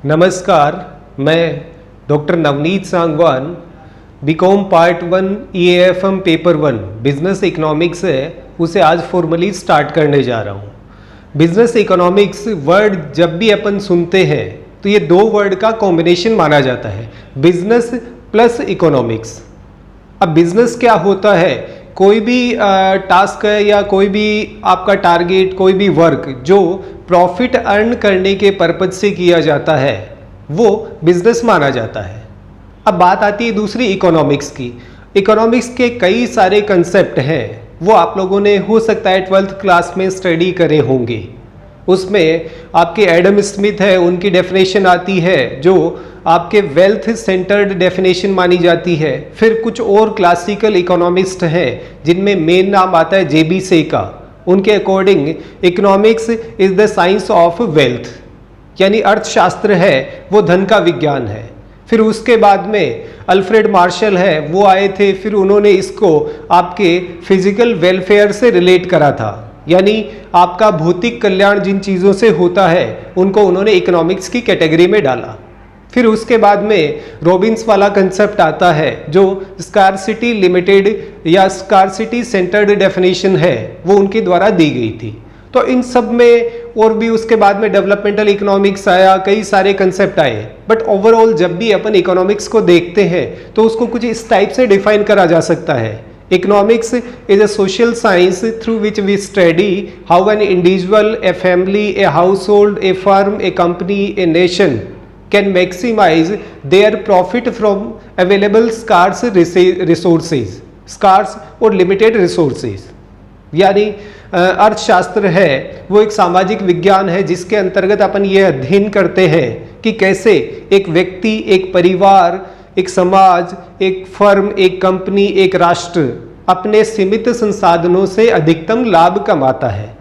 नमस्कार, मैं doctor Navneet Sangwan, BCom part 1 EAFM paper 1 business economics है, उसे आज फॉर्मली स्टार्ट करने जा रहा हूँ। बिजनेस इकोनॉमिक्स वर्ड जब भी अपन सुनते हैं तो ये दो वर्ड का कॉम्बिनेशन माना जाता है, बिजनेस प्लस इकोनॉमिक्स। अब बिजनेस क्या होता है? कोई भी टास्क है या कोई भी आपका टारगेट, कोई भी वर्क जो प्रॉफिट अर्न करने के पर्पज से किया जाता है वो बिजनेस माना जाता है। अब बात आती है दूसरी इकोनॉमिक्स की। इकोनॉमिक्स के कई सारे कंसेप्ट हैं, वो आप लोगों ने हो सकता है 12th क्लास में स्टडी करे होंगे। उसमें आपके एडम स्मिथ है, उनकी डेफिनेशन आती है जो आपके वेल्थ सेंटर्ड डेफिनेशन मानी जाती है। फिर कुछ और क्लासिकल इकोनॉमिस्ट हैं जिनमें मेन नाम आता है JB से का। उनके according economics is the science of wealth, यानी अर्थशास्त्र है वो धन का विज्ञान है। फिर उसके बाद में अल्फ्रेड मार्शल है, वो आए थे, फिर उन्होंने इसको आपके फिजिकल वेलफेयर से रिलेट करा था, यानी आपका भौतिक कल्याण जिन चीज़ों से होता है उनको उन्होंने इकोनॉमिक्स की कैटेगरी में डाला। फिर उसके बाद में रॉबिन्स वाला कंसेप्ट आता है जो स्कार्सिटी लिमिटेड या स्कार्सिटी सेंटर्ड डेफिनेशन है, वो उनके द्वारा दी गई थी। तो इन सब में और भी उसके बाद में डेवलपमेंटल इकोनॉमिक्स आया, कई सारे कंसेप्ट आए। बट ओवरऑल जब भी अपन इकोनॉमिक्स को देखते हैं तो उसको कुछ इस टाइप से डिफाइन करा जा सकता है। Economics is a social science through which we study how an individual, a family, a household, a firm, a company, a nation can maximize their profit from available scarce resources, scarce और limited resources। यानी अर्थशास्त्र है वो एक सामाजिक विज्ञान है जिसके अंतर्गत अपन ये अध्ययन करते हैं कि कैसे एक व्यक्ति, एक परिवार, एक समाज, एक फर्म, एक कंपनी, एक राष्ट्र अपने सीमित संसाधनों से अधिकतम लाभ कमाता है।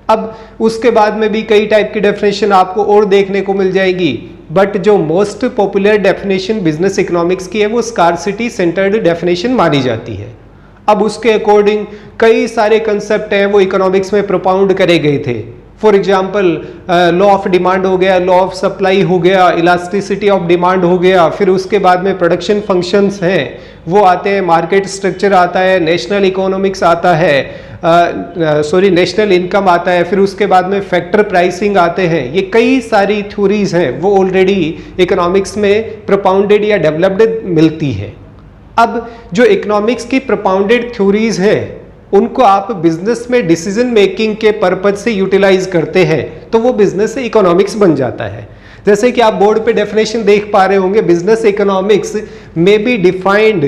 अब उसके बाद में भी कई टाइप की डेफिनेशन आपको और देखने को मिल जाएगी, बट जो most popular definition business economics की है वो स्कार्सिटी सेंटर्ड डेफिनेशन मानी जाती है। अब उसके अकॉर्डिंग कई सारे कंसेप्ट हैं वो इकोनॉमिक्स में प्रोपाउंड करे गए थे। For example law of demand हो गया, लॉ ऑफ सप्लाई हो गया, इलास्टिसिटी ऑफ डिमांड हो गया। फिर उसके बाद में प्रोडक्शन फंक्शंस हैं वो आते हैं, मार्केट स्ट्रक्चर आता है, नेशनल इकोनॉमिक्स आता है, नेशनल इनकम आता है। फिर उसके बाद में फैक्टर प्राइसिंग आते हैं। ये कई सारी थ्योरीज हैं वो ऑलरेडी इकोनॉमिक्स में प्रोपाउंडेड या डेवलप्ड मिलती है। अब जो इकोनॉमिक्स की प्रोपाउंडेड थ्योरीज हैं उनको आप बिजनेस में डिसीजन मेकिंग के पर्पज से यूटिलाइज करते हैं तो वो बिजनेस इकोनॉमिक्स बन जाता है। जैसे कि आप बोर्ड पे डेफिनेशन देख पा रहे होंगे, business economics may be defined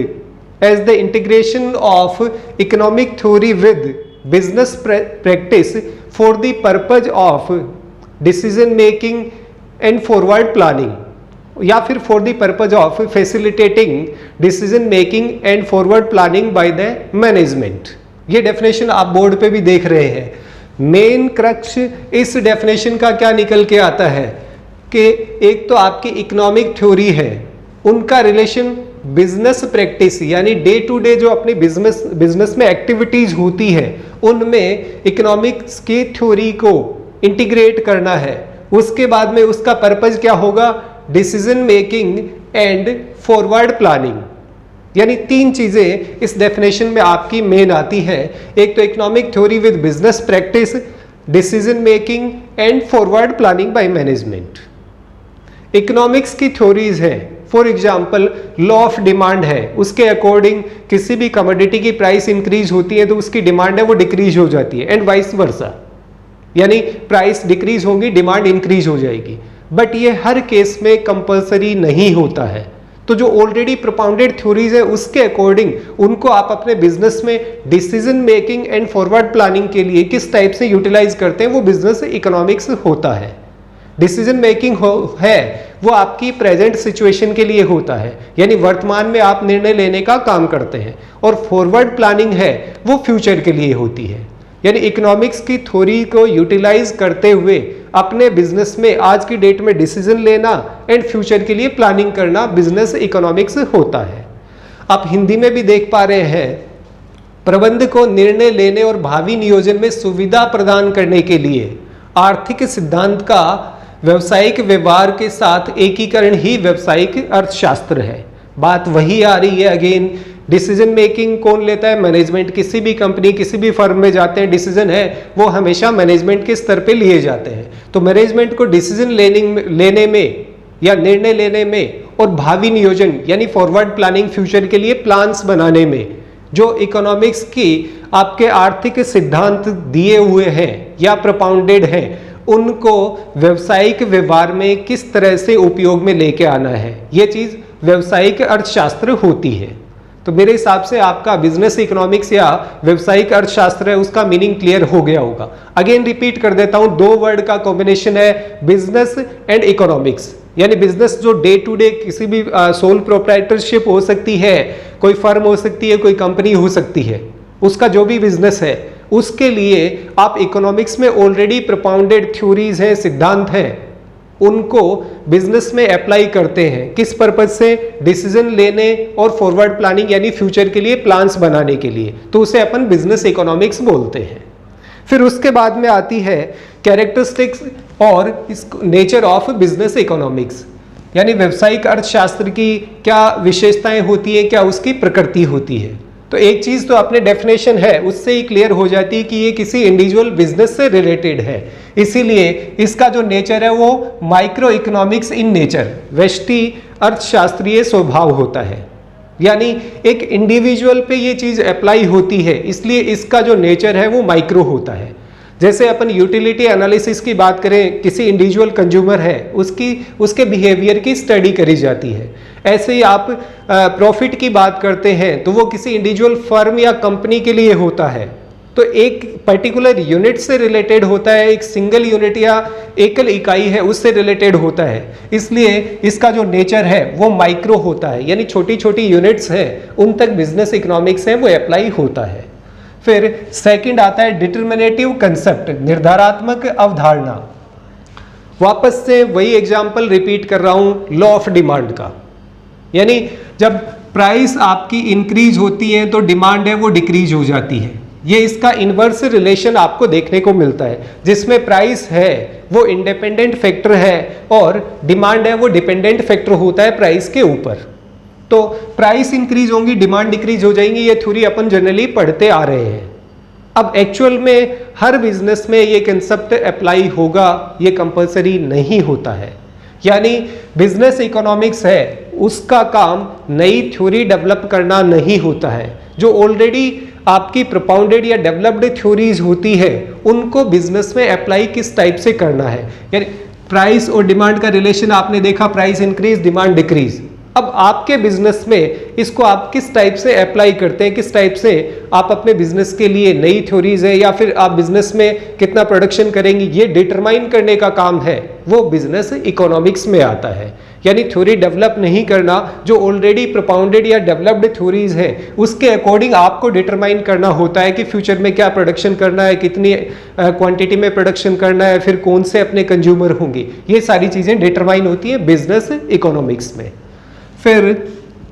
as the integration of economic theory with business practice for the purpose of decision making and forward planning, या फिर for the purpose of facilitating decision making and forward planning by the management. ये definition आप board पे भी देख रहे हैं। Main crux इस डेफिनेशन का क्या निकल के आता है कि एक तो आपकी इकोनॉमिक थ्योरी है, उनका रिलेशन बिजनेस प्रैक्टिस यानी डे टू डे जो अपनी बिजनेस में एक्टिविटीज होती है उनमें इकोनॉमिक्स की थ्योरी को इंटीग्रेट करना है। उसके बाद में उसका पर्पज क्या होगा? Decision making and forward planning. यानी तीन चीजें इस डेफिनेशन में आपकी मेन आती है। एक तो economic theory with business practice, decision making and forward planning by management. Economics की थ्योरीज है, for example law of demand है, उसके अकॉर्डिंग किसी भी कमोडिटी की प्राइस इंक्रीज होती है तो उसकी डिमांड है वो डिक्रीज हो जाती है, एंड वाइस वर्सा, यानी प्राइस डिक्रीज होगी, डिमांड इंक्रीज हो जाएगी। बट ये हर केस में कंपल्सरी नहीं होता है। तो जो ऑलरेडी प्रोपाउंडेड थ्योरीज है उसके अकॉर्डिंग उनको आप अपने बिजनेस में decision making and forward planning के लिए किस टाइप से यूटिलाइज करते हैं वो बिजनेस इकोनॉमिक्स होता है। डिसीजन मेकिंग है वो आपकी प्रेजेंट सिचुएशन के लिए होता है, यानी वर्तमान में आप निर्णय लेने का काम करते हैं, और फॉरवर्ड प्लानिंग है वो फ्यूचर के लिए होती है। यानी इकोनॉमिक्स की थ्योरी को यूटिलाइज करते हुए अपने बिजनेस में आज की डेट में डिसीजन लेना एंड फ्यूचर के लिए प्लानिंग करना बिजनेस इकोनॉमिक्स होता है। आप हिंदी में भी देख पा रहे हैं, प्रबंध को निर्णय लेने और भावी नियोजन में सुविधा प्रदान करने के लिए आर्थिक सिद्धांत का व्यावसायिक व्यवहार के साथ एकीकरण ही व्यावसायिक अर्थशास्त्र है। बात वही आ रही है अगेन, डिसीजन मेकिंग कौन लेता है? मैनेजमेंट। किसी भी कंपनी किसी भी फर्म में जाते हैं, डिसीजन है वो हमेशा मैनेजमेंट के स्तर पे लिए जाते हैं। तो मैनेजमेंट को डिसीजन लेने में या निर्णय लेने में और भावी नियोजन यानी फॉरवर्ड प्लानिंग, फ्यूचर के लिए प्लान्स बनाने में जो इकोनॉमिक्स की आपके आर्थिक सिद्धांत दिए हुए हैं या प्रोपाउंडेड हैं, उनको व्यावसायिक व्यवहार में किस तरह से उपयोग में लेके आना है, ये चीज व्यावसायिक अर्थशास्त्र होती है। तो मेरे हिसाब से आपका बिजनेस इकोनॉमिक्स या व्यावसायिक अर्थशास्त्र है, उसका मीनिंग क्लियर हो गया होगा। अगेन रिपीट कर देता हूं, दो वर्ड का कॉम्बिनेशन है बिजनेस एंड इकोनॉमिक्स। यानी बिजनेस जो डे टू डे किसी भी सोल प्रोप्राइटरशिप हो सकती है, कोई फर्म हो सकती है, कोई कंपनी हो सकती है, उसका जो भी बिजनेस है उसके लिए आप इकोनॉमिक्स में ऑलरेडी प्रोपाउंडेड थ्योरीज हैं, सिद्धांत हैं, उनको बिजनेस में अप्लाई करते हैं। किस पर्पज से? डिसीजन लेने और फॉरवर्ड प्लानिंग यानी फ्यूचर के लिए प्लान्स बनाने के लिए। तो उसे अपन बिजनेस इकोनॉमिक्स बोलते हैं। फिर उसके बाद में आती है कैरेक्टरिस्टिक्स और नेचर ऑफ बिजनेस इकोनॉमिक्स, यानी व्यावसायिक अर्थशास्त्र की क्या विशेषताएं होती है, क्या उसकी प्रकृति होती है। तो एक चीज तो अपने डेफिनेशन है उससे ही क्लियर हो जाती है कि ये किसी इंडिविजुअल बिजनेस से रिलेटेड है, इसीलिए इसका जो नेचर है वो माइक्रो इकोनॉमिक्स इन नेचर, व्यष्टि अर्थशास्त्रीय स्वभाव होता है। यानी एक इंडिविजुअल पे ये चीज अप्लाई होती है, इसलिए इसका जो नेचर है वो माइक्रो होता है। जैसे अपन यूटिलिटी एनालिसिस की बात करें, किसी इंडिविजुअल कंज्यूमर है उसके बिहेवियर की स्टडी करी जाती है। ऐसे ही आप प्रॉफिट की बात करते हैं तो वो किसी इंडिविजुअल फर्म या कंपनी के लिए होता है, तो एक पर्टिकुलर यूनिट से रिलेटेड होता है, एक सिंगल यूनिट या एकल इकाई है उससे रिलेटेड होता है, इसलिए इसका जो नेचर है वो माइक्रो होता है। यानी छोटी छोटी यूनिट्स हैं उन तक बिजनेस इकोनॉमिक्स है वो अप्लाई होता है। फिर सेकंड आता है डिटरमिनेटिव कंसेप्ट, निर्धारात्मक अवधारणा। वापस से वही एग्जांपल रिपीट कर रहा हूं लॉ ऑफ डिमांड का, यानी जब प्राइस आपकी इंक्रीज होती है तो डिमांड है वो डिक्रीज हो जाती है। ये इसका इनवर्स रिलेशन आपको देखने को मिलता है, जिसमें प्राइस है वो इंडिपेंडेंट फैक्टर है और डिमांड है वो डिपेंडेंट फैक्टर होता है प्राइस के ऊपर। तो प्राइस इंक्रीज होंगी, डिमांड डिक्रीज हो जाएंगी, ये थ्योरी अपन जनरली पढ़ते आ रहे हैं। अब एक्चुअल में हर बिजनेस में ये कंसेप्ट अप्लाई होगा, ये कंपलसरी नहीं होता है। यानी बिजनेस इकोनॉमिक्स है उसका काम नई थ्योरी डेवलप करना नहीं होता है, जो ऑलरेडी आपकी प्रोपाउंडेड या डेवलप्ड थ्योरीज होती है उनको बिजनेस में अप्लाई किस टाइप से करना है। यानी प्राइस और डिमांड का रिलेशन आपने देखा, प्राइस इंक्रीज डिमांड डिक्रीज। अब आपके बिजनेस में इसको आप किस टाइप से अप्लाई करते हैं, किस टाइप से आप अपने बिजनेस के लिए नई थ्योरीज है या फिर आप बिजनेस में कितना प्रोडक्शन करेंगे, ये डिटरमाइन करने का काम है वो बिजनेस इकोनॉमिक्स में आता है। यानी थ्योरी डेवलप नहीं करना, जो ऑलरेडी प्रोपाउंडेड या डेवलप्ड थ्योरीज है उसके अकॉर्डिंग आपको डिटरमाइन करना होता है कि फ्यूचर में क्या प्रोडक्शन करना है, कितनी क्वांटिटी में प्रोडक्शन करना है, फिर कौन से अपने कंज्यूमर होंगे, ये सारी चीजें डिटरमाइन होती है बिजनेस इकोनॉमिक्स में। फिर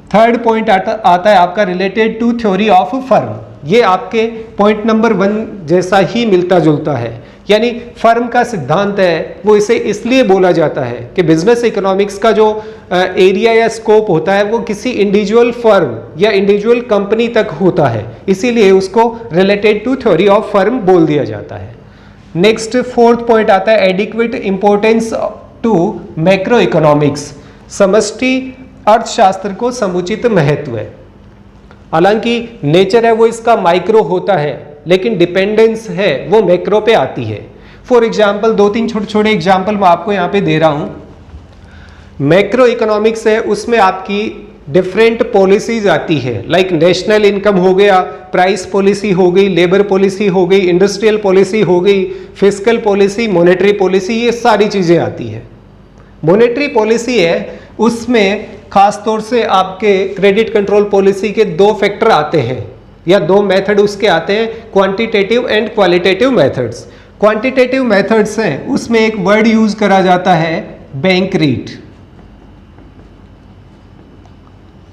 थर्ड पॉइंट आता है आपका related to theory of firm. ये आपके पॉइंट नंबर 1 जैसा ही मिलता जुलता है, यानी फर्म का सिद्धांत है वो इसे इसलिए बोला जाता है कि बिजनेस इकोनॉमिक्स का जो एरिया या स्कोप होता है वो किसी इंडिविजुअल फर्म या इंडिविजुअल कंपनी तक होता है, इसीलिए उसको related to theory of firm बोल दिया जाता है। नेक्स्ट फोर्थ पॉइंट आता है adequate importance to macroeconomics. समष्टि अर्थशास्त्र को समुचित महत्व है। हालांकि नेचर है वो इसका माइक्रो होता है, लेकिन डिपेंडेंस है वो मैक्रो पे आती है। फॉर एग्जाम्पल 2-3 छोटे छोटे एग्जाम्पल मैं आपको यहाँ पे दे रहा हूँ। मैक्रो इकोनॉमिक्स है उसमें आपकी डिफरेंट पॉलिसीज आती है, लाइक नेशनल इनकम हो गया, प्राइस पॉलिसी हो गई, लेबर पॉलिसी हो गई, इंडस्ट्रियल पॉलिसी हो गई, फिस्कल पॉलिसी, मॉनेटरी पॉलिसी, ये सारी चीजें आती है। मॉनेटरी पॉलिसी है उसमें खास तौर से आपके क्रेडिट कंट्रोल पॉलिसी के 2 फैक्टर आते हैं या 2 मेथड उसके आते हैं, quantitative and qualitative methods. Quantitative methods हैं उसमें एक वर्ड यूज करा जाता है बैंक रेट।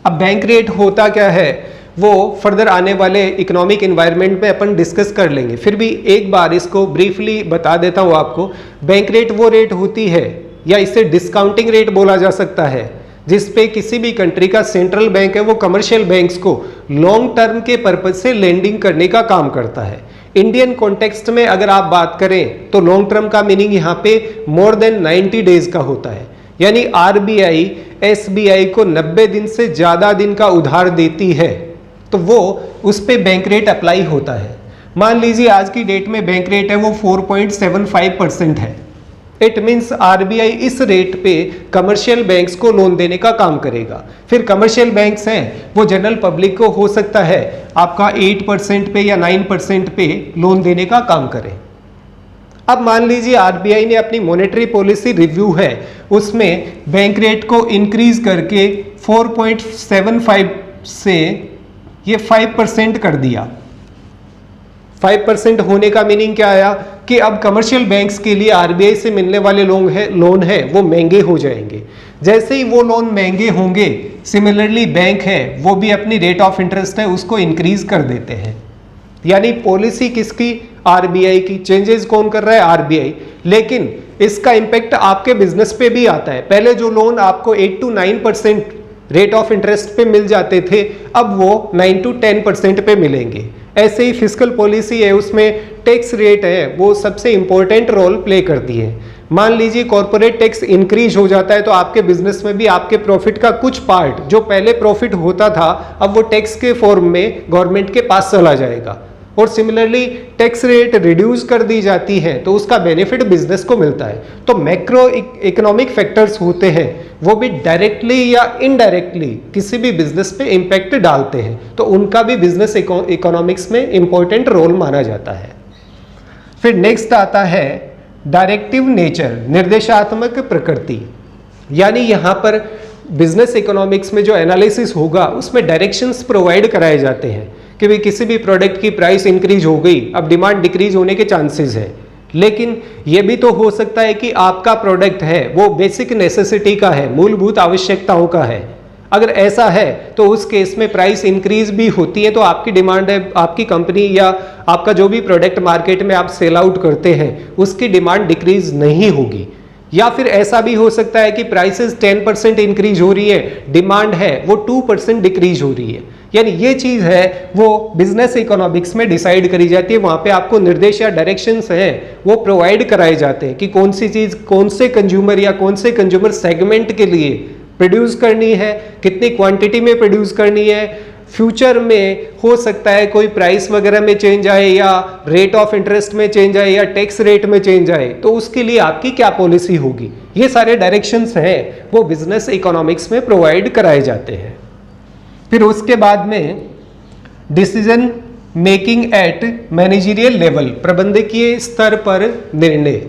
अब बैंक रेट होता क्या है वो फर्दर आने वाले इकोनॉमिक एनवायरनमेंट में अपन डिस्कस कर लेंगे, फिर भी एक बार इसको ब्रीफली बता देता हूं आपको। बैंक रेट वो रेट होती है या इसे डिस्काउंटिंग रेट बोला जा सकता है, जिस पे किसी भी कंट्री का सेंट्रल बैंक है वो कमर्शियल बैंक्स को लॉन्ग टर्म के पर्पज से लेंडिंग करने का काम करता है। इंडियन कॉन्टेक्स्ट में अगर आप बात करें तो लॉन्ग टर्म का मीनिंग यहाँ पे मोर देन 90 डेज का होता है, यानी आरबीआई एसबीआई को 90 दिन से ज्यादा दिन का उधार देती है तो वो उस पे बैंक रेट अप्लाई होता है। मान लीजिए आज की डेट में बैंक रेट है वो 4.75% है। इट मीन्स आरबीआई इस रेट पे कमर्शियल बैंक्स को लोन देने का काम करेगा। फिर कमर्शियल बैंक्स हैं वो जनरल पब्लिक को हो सकता है आपका 8% पे या 9% पे लोन देने का काम करें। अब मान लीजिए आरबीआई ने अपनी मॉनेटरी पॉलिसी रिव्यू है उसमें बैंक रेट को इंक्रीज करके 4.75 से ये 5% कर दिया। 5% होने का मीनिंग क्या आया कि अब कमर्शियल बैंक्स के लिए आरबीआई से मिलने वाले लोन है वो महंगे हो जाएंगे। जैसे ही वो लोन महंगे होंगे सिमिलरली बैंक है वो भी अपनी रेट ऑफ इंटरेस्ट है उसको इंक्रीज कर देते हैं। यानी पॉलिसी किसकी? आरबीआई की। चेंजेस कौन कर रहा है? आरबीआई। लेकिन इसका इंपैक्ट आपके बिजनेस पे भी आता है। पहले जो लोन आपको 8 to 9% रेट ऑफ इंटरेस्ट पे मिल जाते थे अब वो 9 to 10% पे मिलेंगे। ऐसे ही फिस्कल पॉलिसी है उसमें टैक्स रेट है वो सबसे इंपॉर्टेंट रोल प्ले करती है। मान लीजिए कॉर्पोरेट टैक्स इंक्रीज हो जाता है तो आपके बिजनेस में भी आपके प्रॉफिट का कुछ पार्ट जो पहले प्रॉफिट होता था अब वो टैक्स के फॉर्म में गवर्नमेंट के पास चला जाएगा। और सिमिलरली टैक्स रेट रिड्यूस कर दी जाती है तो उसका बेनिफिट बिजनेस को मिलता है। तो मैक्रो इकोनॉमिक फैक्टर्स होते हैं वो भी डायरेक्टली या इनडायरेक्टली किसी भी बिजनेस पे इम्पैक्ट डालते हैं तो उनका भी बिजनेस इकोनॉमिक्स में इंपॉर्टेंट रोल माना जाता है। फिर नेक्स्ट आता है डायरेक्टिव नेचर, निर्देशात्मक प्रकृति। यानी यहाँ पर बिजनेस इकोनॉमिक्स में जो एनालिसिस होगा उसमें डायरेक्शंस प्रोवाइड कराए जाते हैं कि भाई किसी भी प्रोडक्ट की प्राइस इंक्रीज हो गई अब डिमांड डिक्रीज होने के चांसेस है। लेकिन यह भी तो हो सकता है कि आपका प्रोडक्ट है वो बेसिक नेसेसिटी का है, मूलभूत आवश्यकताओं का है। अगर ऐसा है तो उस केस में प्राइस इंक्रीज भी होती है तो आपकी डिमांड है, आपकी कंपनी या आपका जो भी प्रोडक्ट मार्केट में आप सेल आउट करते हैं उसकी डिमांड डिक्रीज नहीं होगी। या फिर ऐसा भी हो सकता है कि प्राइसेस 10% इंक्रीज हो रही है, डिमांड है वो 2% डिक्रीज हो रही है। यानी ये चीज है वो बिजनेस इकोनॉमिक्स में डिसाइड करी जाती है। वहां पे आपको निर्देश या डायरेक्शंस हैं वो प्रोवाइड कराए जाते हैं कि कौन सी चीज कौन से कंज्यूमर या कौन से कंज्यूमर सेगमेंट के लिए प्रोड्यूस करनी है, कितनी क्वांटिटी में प्रोड्यूस करनी है। फ्यूचर में हो सकता है कोई प्राइस वगैरह में चेंज आए या रेट ऑफ इंटरेस्ट में चेंज आए या टैक्स रेट में चेंज आए तो उसके लिए आपकी क्या पॉलिसी होगी। ये सारे डायरेक्शंस हैं वो बिजनेस इकोनॉमिक्स में प्रोवाइड कराए जाते हैं। फिर उसके बाद में decision making eight managerial level, प्रबंधकीय स्तर पर निर्णय।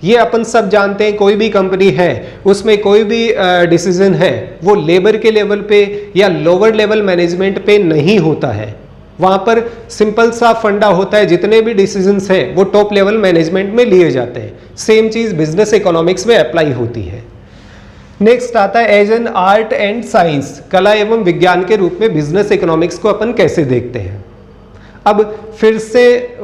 ये अपन सब जानते हैं कोई भी कंपनी है उसमें कोई भी डिसीजन है वो लेबर के लेवल पे या लोअर लेवल मैनेजमेंट पे नहीं होता है। वहां पर सिंपल सा फंडा होता है, जितने भी डिसीजंस हैं वो टॉप लेवल मैनेजमेंट में लिए जाते हैं। सेम चीज बिजनेस इकोनॉमिक्स में अप्लाई होती है। नेक्स्ट आता है as an art and science, कला एवं विज्ञान के रूप में बिजनेस इकोनॉमिक्स को अपन कैसे देखते हैं। अब फिर से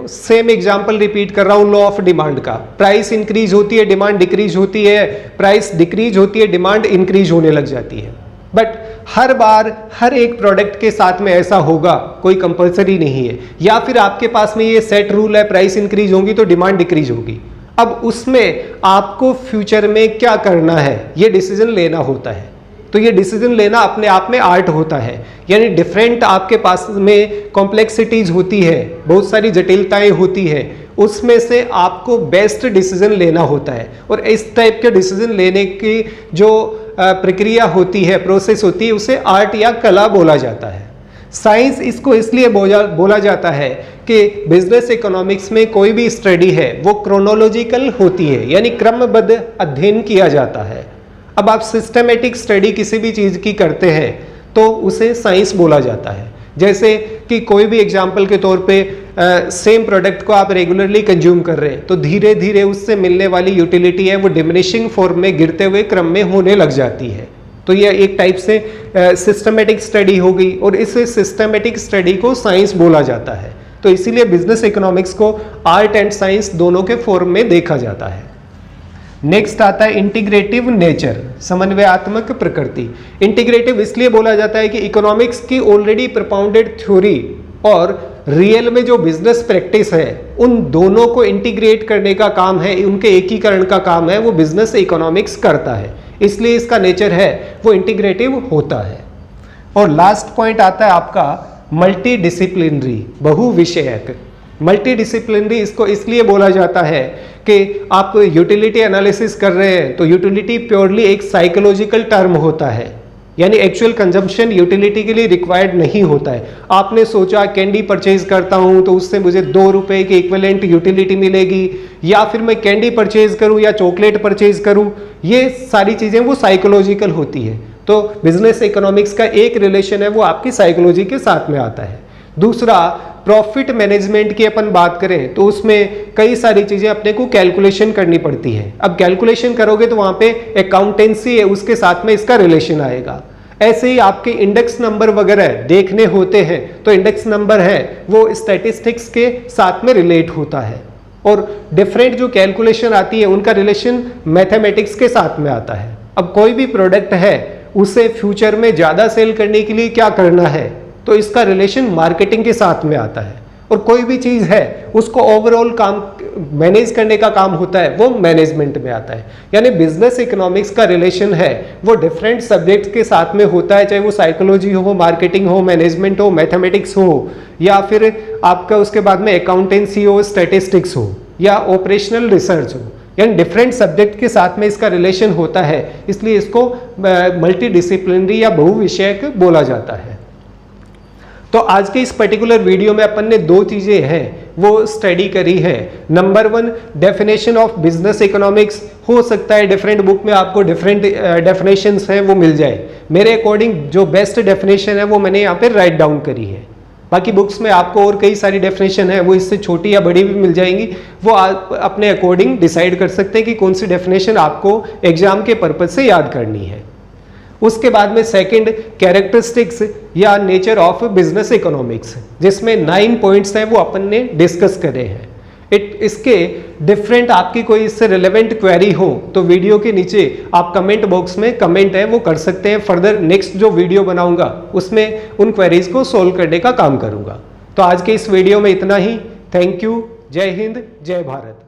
सेम एग्जांपल रिपीट कर रहा हूं लॉ ऑफ डिमांड का। प्राइस इंक्रीज होती है डिमांड डिक्रीज होती है, प्राइस डिक्रीज होती है डिमांड इंक्रीज होने लग जाती है। बट हर बार हर एक प्रोडक्ट के साथ में ऐसा होगा कोई कंपलसरी नहीं है। या फिर आपके पास में ये सेट रूल है प्राइस इंक्रीज होगी तो डिमांड डिक्रीज होगी। अब उसमें आपको फ्यूचर में क्या करना है ये डिसीजन लेना होता है। तो ये डिसीजन लेना अपने आप में आर्ट होता है। यानी डिफरेंट आपके पास में कॉम्प्लेक्सिटीज होती है, बहुत सारी जटिलताएं होती है, उसमें से आपको बेस्ट डिसीजन लेना होता है। और इस टाइप के डिसीजन लेने की जो प्रक्रिया होती है, प्रोसेस होती है, उसे आर्ट या कला बोला जाता है। साइंस इसको इसलिए बोला जाता है कि बिजनेस इकोनॉमिक्स में कोई भी स्टडी है वो क्रोनोलॉजिकल होती है, यानी क्रमबद्ध अध्ययन किया जाता है। अब आप सिस्टमेटिक स्टडी किसी भी चीज की करते हैं तो उसे साइंस बोला जाता है। जैसे कि कोई भी एग्जाम्पल के तौर पे सेम प्रोडक्ट को आप रेगुलरली कंज्यूम कर रहे हैं तो धीरे धीरे उससे मिलने वाली यूटिलिटी है वो डिमिनिशिंग फॉर्म में गिरते हुए क्रम में होने लग जाती है। तो यह एक टाइप से सिस्टमेटिक स्टडी हो गई और इस सिस्टमेटिक स्टडी को साइंस बोला जाता है। तो इसीलिए बिजनेस इकोनॉमिक्स को आर्ट एंड साइंस दोनों के फॉर्म में देखा जाता है। नेक्स्ट आता है इंटीग्रेटिव नेचर, समन्वयात्मक प्रकृति। इंटीग्रेटिव इसलिए बोला जाता है कि इकोनॉमिक्स की ऑलरेडी प्रपाउंडेड थ्योरी और रियल में जो बिजनेस प्रैक्टिस है उन दोनों को इंटीग्रेट करने का काम है, उनके एकीकरण का काम है वो बिजनेस इकोनॉमिक्स करता है, इसलिए इसका नेचर है वो इंटीग्रेटिव होता है। और लास्ट पॉइंट आता है आपका मल्टी डिसिप्लिनरी, बहुविषयक। मल्टी डिसिप्लिनरी इसको इसलिए बोला जाता है कि आप यूटिलिटी एनालिसिस कर रहे हैं तो यूटिलिटी प्योरली एक साइकोलॉजिकल टर्म होता है, यानी एक्चुअल कंजम्पशन यूटिलिटी के लिए रिक्वायर्ड नहीं होता है। आपने सोचा कैंडी परचेज करता हूं तो उससे मुझे 2 रुपए की इक्विवेलेंट यूटिलिटी मिलेगी, या फिर मैं कैंडी परचेज करूं या चॉकलेट परचेज करूं, ये सारी चीजें वो साइकोलॉजिकल होती है। तो बिजनेस इकोनॉमिक्स का एक रिलेशन है वो आपकी साइकोलॉजी के साथ में आता है। दूसरा, प्रॉफिट मैनेजमेंट की अपन बात करें तो उसमें कई सारी चीजें अपने को कैलकुलेशन करनी पड़ती है। अब कैलकुलेशन करोगे तो वहां पे अकाउंटेंसी है उसके साथ में इसका रिलेशन आएगा। ऐसे ही आपके इंडेक्स नंबर वगैरह देखने होते हैं तो इंडेक्स नंबर है वो स्टैटिस्टिक्स के साथ में रिलेट होता है, और डिफरेंट जो कैलकुलेशन आती है उनका रिलेशन मैथमेटिक्स के साथ में आता है। अब कोई भी प्रोडक्ट है उसे फ्यूचर में ज्यादा सेल करने के लिए क्या करना है तो इसका रिलेशन मार्केटिंग के साथ में आता है, और कोई भी चीज है उसको ओवरऑल काम मैनेज करने का काम होता है वो मैनेजमेंट में आता है। यानी बिजनेस इकोनॉमिक्स का रिलेशन है वो डिफरेंट सब्जेक्ट्स के साथ में होता है, चाहे वो साइकोलॉजी हो, मार्केटिंग हो, मैनेजमेंट हो, मैथमेटिक्स हो, या फिर आपका उसके बाद में अकाउंटेंसी हो, स्टैटिस्टिक्स हो, या ऑपरेशनल रिसर्च हो, यानी डिफरेंट सब्जेक्ट के साथ में इसका रिलेशन होता है, इसलिए इसको मल्टी डिसिप्लिनरी या बहुविषयक बोला जाता है। तो आज के इस पर्टिकुलर वीडियो में अपन ने 2 चीजें हैं वो स्टडी करी है। Number 1, definition of business economics. हो सकता है डिफरेंट बुक में आपको डिफरेंट डेफिनेशंस हैं वो मिल जाए, मेरे अकॉर्डिंग जो बेस्ट डेफिनेशन है वो मैंने यहाँ पे राइट डाउन करी है। बाकी बुक्स में आपको और कई सारी डेफिनेशन है वो इससे छोटी या बड़ी भी मिल जाएंगी, वो आप अपने अकॉर्डिंग डिसाइड कर सकते हैं कि कौन सी डेफिनेशन आपको एग्जाम के पर्पज से याद करनी है। उसके बाद में सेकंड, कैरेक्टरिस्टिक्स या नेचर ऑफ बिजनेस इकोनॉमिक्स, जिसमें 9 पॉइंट्स हैं वो अपन ने डिस्कस करे हैं। इसके डिफरेंट आपकी कोई इससे रिलेवेंट क्वेरी हो तो वीडियो के नीचे आप कमेंट बॉक्स में कमेंट है वो कर सकते हैं। फर्दर नेक्स्ट जो वीडियो बनाऊंगा उसमें उन क्वेरीज को सोल्व करने का काम करूंगा। तो आज के इस वीडियो में इतना ही। Thank you. जय हिंद, जय भारत।